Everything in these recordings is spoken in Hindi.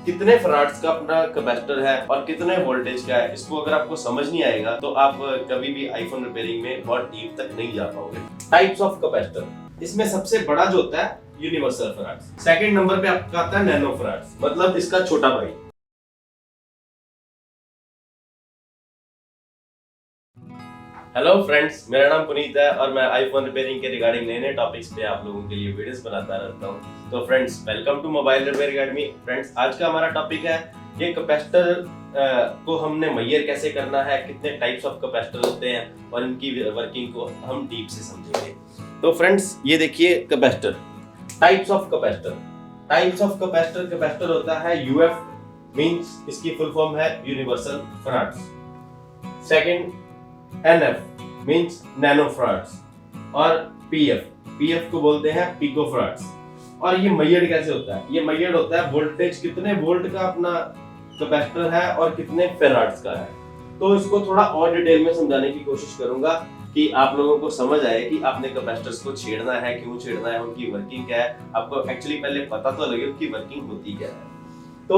कितने फराड्स का अपना कैपेसिटर है और कितने वोल्टेज का है, इसको अगर आपको समझ नहीं आएगा तो आप कभी भी आईफोन रिपेयरिंग में बहुत डीप तक नहीं जा पाओगे। टाइप्स ऑफ कैपेसिटर, इसमें सबसे बड़ा जो होता है यूनिवर्सल फराड्स। सेकंड नंबर पे आपका आता है नैनो फराड्स, मतलब इसका छोटा भाई। हेलो फ्रेंड्स, मेरा नाम पुनीत है और मैं आईफोन रिपेयरिंग के रिगार्डिंग नए नए टॉपिक्स पे आप लोगों के लिए वीडियोस बनाता रहता हूँ। तो friends, welcome to mobile repair academy. Friends, आज का हमारा टॉपिक है ये कैपेसिटर को हमने मेजर कैसे करना है, कितने टाइप्स ऑफ कैपेसिटर होते हैं और इनकी वर्किंग को हम डीप से समझेंगे। तो फ्रेंड्स, ये देखिए capacitor, types of capacitor. Types of capacitor, capacitor होता है यूएफ, मींस इसकी फुल फॉर्म है universal farads. Second NF means nano farads, और PF को बोलते हैं पिको फराड्स। और ये मेजर्ड कैसे होता है? ये मेजर्ड होता है वोल्टेज, कितने वोल्ट का अपना कैपेसिटर है और कितने फेराड्स का है। तो इसको थोड़ा और डिटेल में समझाने की कोशिश करूंगा कि आप लोगों को समझ आए कि आपने कैपेसिटर्स को छेड़ना है, क्यों छेड़ना है, उनकी वर्किंग क्या है। आपको एक्चुअली पहले पता तो लगे उनकी वर्किंग होती क्या है। तो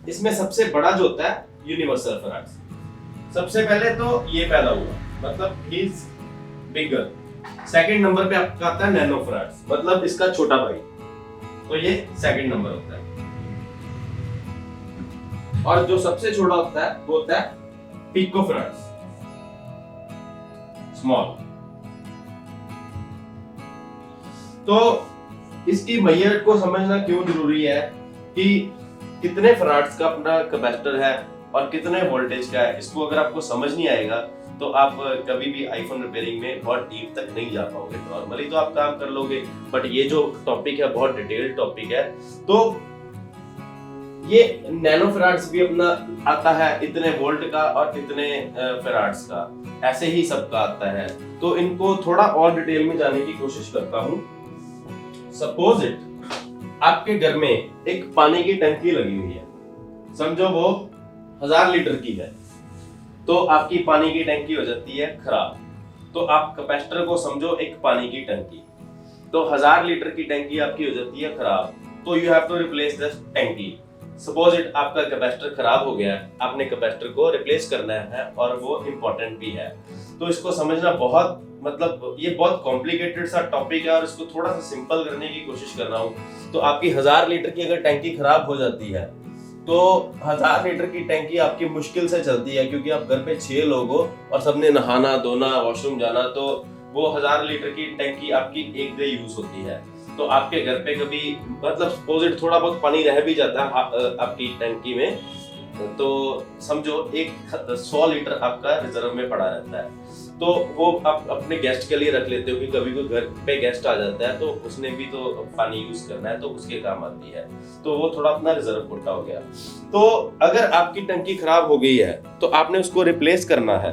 इसमें सबसे बड़ा जो होता है यूनिवर्सल फराड्स। सबसे पहले तो ये पैदा हुआ, मतलब he is bigger. Second number पे आपका आता है नैनो फराड्स, मतलब इसका छोटा भाई। तो ये सेकंड नंबर होता है। और जो सबसे छोटा होता है वो होता है पिको फराड्स, स्मॉल। तो इसकी मेजर को समझना क्यों जरूरी है कि कितने फराड्स का अपना कैपेसिटर है और कितने वोल्टेज का है, इसको अगर आपको समझ नहीं आएगा तो आप कभी भी आईफोन रिपेयरिंग में बहुत डीप तक नहीं जा पाओगे। नॉर्मली तो आप काम कर लोगे, बट ये जो टॉपिक है बहुत डिटेल्ड टॉपिक है। तो ये नैनो फराड्स भी अपना आता है इतने वोल्ट का और कितने फराड्स का, ऐसे ही सबका आता है। तो इनको थोड़ा और डिटेल में जाने की कोशिश करता हूं। सपोज इट, आपके घर में एक पानी की टंकी लगी हुई है, समझो वो 1000 लीटर की है। तो आपकी पानी की टंकी हो जाती है खराब। तो आप कैपेसिटर को समझो एक पानी की टंकी, तो 1000 लीटर की टंकी आपकी हो जाती है खराब। तो you have to replace the टंकी। सपोज इट, आपका कैपेसिटर खराब हो गया है, आपने कैपेसिटर को रिप्लेस करना है और वो इम्पोर्टेंट भी है। तो इसको समझना बहुत, मतलब ये बहुत कॉम्प्लिकेटेड सा टॉपिक है और इसको थोड़ा सा सिंपल करने की कोशिश कर रहा हूँ। तो आपकी 1000 लीटर की अगर टंकी खराब हो जाती है तो 1000 लीटर की टैंकी आपकी मुश्किल से चलती है, क्योंकि आप घर पे 6 लोग हो और सबने नहाना धोना वॉशरूम जाना, तो वो 1000 लीटर की टैंकी आपकी एक डे यूज होती है। तो आपके घर पे कभी, मतलब सपोज थोड़ा बहुत पानी रह भी जाता है आपकी टैंकी में, तो समझो 100 लीटर आपका रिजर्व में पड़ा रहता है। तो वो आप अपने गेस्ट के लिए रख लेते हो कि कभी कोई घर पे गेस्ट आ जाता है तो उसने भी तो पानी यूज करना है, तो उसके काम आती है। तो वो थोड़ा अपना रिजर्व कोटा हो गया। तो अगर आपकी टंकी खराब हो गई है तो आपने उसको रिप्लेस करना है,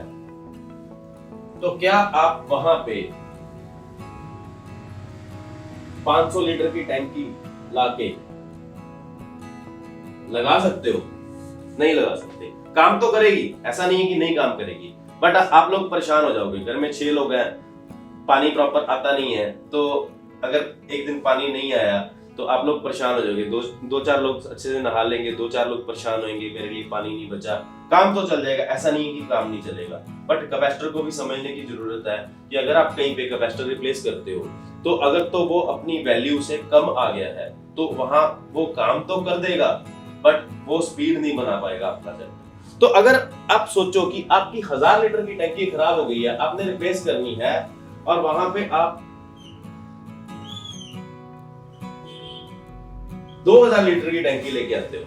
तो क्या आप वहां पे 500 लीटर की टंकी लाके लगा सकते हो? नहीं लगा सकते। काम तो करेगी, ऐसा नहीं है कि नहीं काम करेगी, बट आप लोग परेशान हो जाओगे। घर में 6 लोग हैं, पानी प्रॉपर आता नहीं है, तो अगर एक दिन पानी नहीं आया तो आप लोग परेशान हो जाओगे। दो चार लोग अच्छे से नहा लेंगे, 2-4 लोग परेशान होंगे, मेरे लिए पानी नहीं बचा। काम तो चल जाएगा, ऐसा नहीं है कि काम नहीं चलेगा। बट कैपेसिटर को भी समझने की जरूरत है कि अगर आप कहीं पे कैपेसिटर रिप्लेस करते हो तो अगर तो वो अपनी वैल्यू से कम आ गया है तो वहां वो काम तो कर देगा, बट वो स्पीड नहीं बना पाएगा आपका जनरेटर। तो अगर आप सोचो कि आपकी 1000 लीटर की टंकी खराब हो गई है, आपने रिप्लेस करनी है और वहां पे आप 2000 लीटर की टंकी लेके आते हो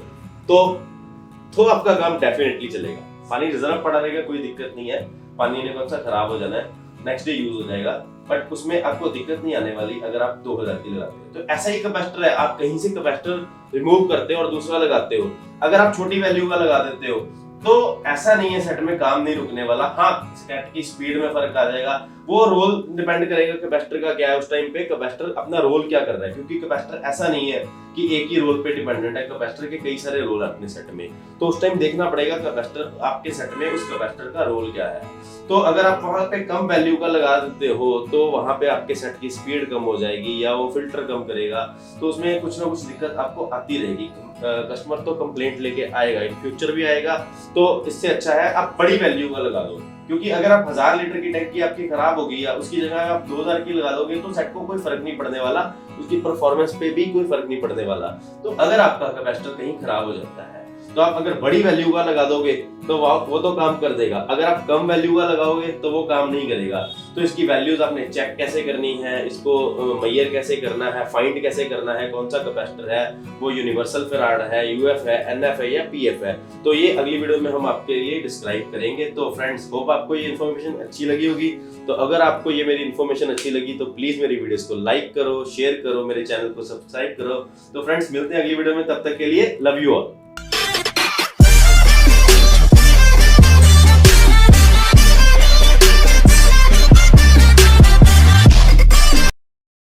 तो आपका काम डेफिनेटली चलेगा। पानी रिजर्व पड़ा रहेगा, कोई दिक्कत नहीं है। पानी ने कौन सा खराब हो जाना है, नेक्स्ट डे यूज हो जाएगा, बट उसमें आपको दिक्कत नहीं आने वाली अगर आप 2000 की लगाते हो। तो ऐसा ही कैपेसिटर है, आप कहीं से कैपेसिटर रिमूव करते हो और दूसरा लगाते हो। अगर आप छोटी वैल्यू का लगा देते हो तो ऐसा नहीं है सेट में काम नहीं रुकने वाला। हाँ, सेट की स्पीड में फर्क आ जाएगा, वो रोल डिपेंड करेगा कैपेसिटर का क्या है उस टाइम पे, कैपेसिटर अपना रोल क्या कर रहा है, क्योंकि कैपेसिटर ऐसा नहीं है कि एक ही रोल पे डिपेंडेंट है, कैपेसिटर के कई सारे रोल है अपने सेट में। तो उस टाइम देखना पड़ेगा कैपेसिटर आपके सेट में उस कैपेसिटर का रोल क्या है। तो अगर आप वहां पे कम वैल्यू का लगा देते हो तो वहां पे आपके सेट की स्पीड कम हो जाएगी या वो फिल्टर कम करेगा, तो उसमें कुछ ना कुछ दिक्कत आपको आती रहेगी। कस्टमर तो कंप्लेंट लेके आएगा, इन फ्यूचर भी आएगा। तो इससे अच्छा है आप बड़ी वैल्यू का लगा दो, क्योंकि अगर आप 1000 लीटर की टैंकी आपकी खराब होगी या उसकी जगह आप 2000 की लगा दोगे तो सेट को कोई फर्क नहीं पड़ने वाला, उसकी परफॉर्मेंस पे भी कोई फर्क नहीं पड़ने वाला। तो अगर आपका कैपेसिटर कहीं खराब हो जाता है तो आप अगर बड़ी वैल्यू का लगा दोगे तो वो तो काम कर देगा, अगर आप कम वैल्यू का लगाओगे तो वो काम नहीं करेगा। तो इसकी वैल्यूज आपने चेक कैसे करनी है, इसको मेजर कैसे करना है, फाइंड कैसे करना है, कौन सा कैपेसिटर है, वो यूनिवर्सल फैराड है, यूएफ है, एनएफ है या पीएफ है, तो ये अगली वीडियो में हम आपके लिए डिस्क्राइब करेंगे। तो फ्रेंड्स, होप आपको ये इन्फॉर्मेशन अच्छी लगी होगी। तो अगर आपको ये मेरी इन्फॉर्मेशन अच्छी लगी तो प्लीज मेरी वीडियोस को लाइक करो, शेयर करो, मेरे चैनल को सब्सक्राइब करो। तो फ्रेंड्स, मिलते हैं अगली वीडियो में, तब तक के लिए लव यू ऑल।